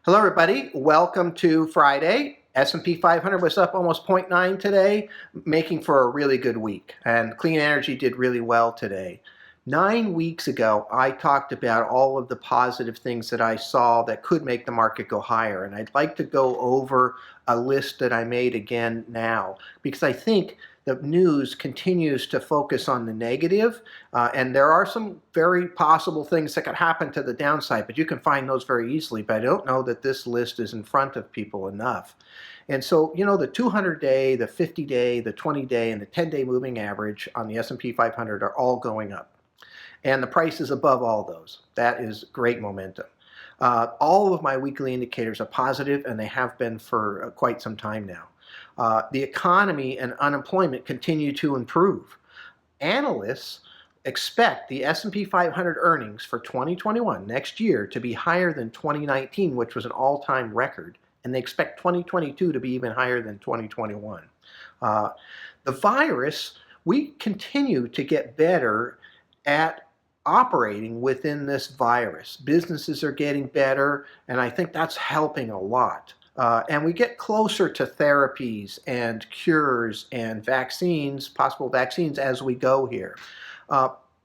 Hello, everybody. Welcome to Friday. S&P 500 was up almost zero point 0.9 today, making for a really good week. And clean energy did really well today. 9 weeks ago, I talked about all of the positive things that I saw that could make the market go higher. And I'd like to go over a list that I made again now, because I think the news continues to focus on the negative, and there are some very possible things that could happen to the downside, but you can find those very easily. But I don't know that this list is in front of people enough. And so, the 200-day, the 50-day, the 20-day, and the 10-day moving average on the S&P 500 are all going up. And the price is above all those. That is great momentum. All of my weekly indicators are positive, and they have been for quite some time now. The economy and unemployment continue to improve. Analysts expect the S&P 500 earnings for 2021, next year, to be higher than 2019, which was an all-time record, and they expect 2022 to be even higher than 2021. The virus, we continue to get better at operating within this virus. Businesses are getting better, and I think that's helping a lot. And we get closer to therapies and cures and vaccines, possible vaccines, as we go here.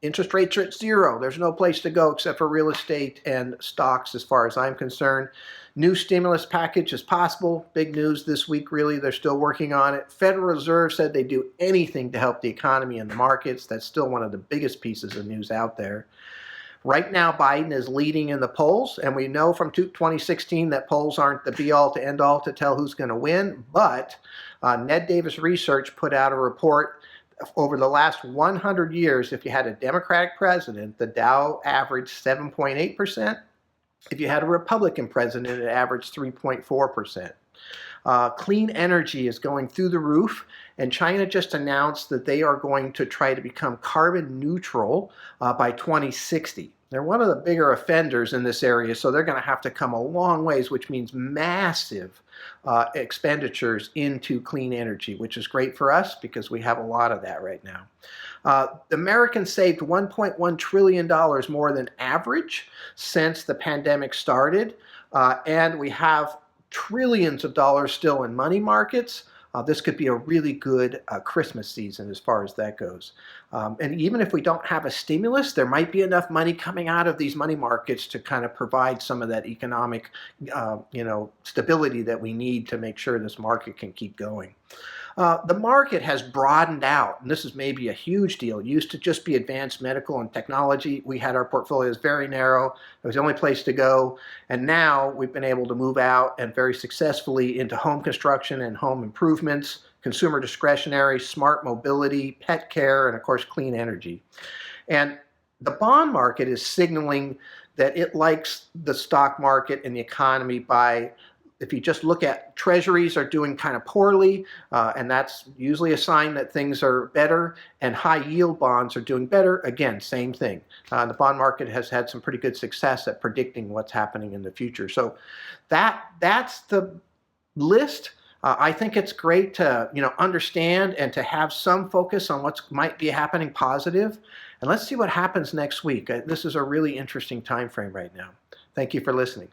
Interest rates are at zero. There's no place to go except for real estate and stocks as far as I'm concerned. New stimulus package is possible. Big news this week, really. They're still working on it. Federal Reserve said they'd do anything to help the economy and the markets. That's still one of the biggest pieces of news out there. Right now, Biden is leading in the polls, and we know from 2016 that polls aren't the be-all to end-all to tell who's going to win, but Ned Davis Research put out a report. Over the last 100 years, if you had a Democratic president, the Dow averaged 7.8%. If you had a Republican president, it averaged 3.4%. Clean energy is going through the roof, and China just announced that they are going to try to become carbon neutral by 2060. They're one of the bigger offenders in this area, so they're going to have to come a long ways, which means massive expenditures into clean energy, which is great for us because we have a lot of that right now. The Americans saved $1.1 trillion more than average since the pandemic started, and we have trillions of dollars still in money markets. This could be a really good Christmas season as far as that goes. And even if we don't have a stimulus, there might be enough money coming out of these money markets to kind of provide some of that economic stability that we need to make sure this market can keep going. The market has broadened out, and this is maybe a huge deal. It used to just be advanced medical and technology. We had our portfolios very narrow. It was the only place to go. And now we've been able to move out and very successfully into home construction and home improvements, consumer discretionary, smart mobility, pet care, and of course, clean energy. And the bond market is signaling that it likes the stock market and the economy by, if you just look at treasuries are doing kind of poorly, and that's usually a sign that things are better, and high yield bonds are doing better. Again, same thing. The bond market has had some pretty good success at predicting what's happening in the future. So that's the list. I think it's great to understand and to have some focus on what might be happening positive. And let's see what happens next week. This is a really interesting time frame right now. Thank you for listening.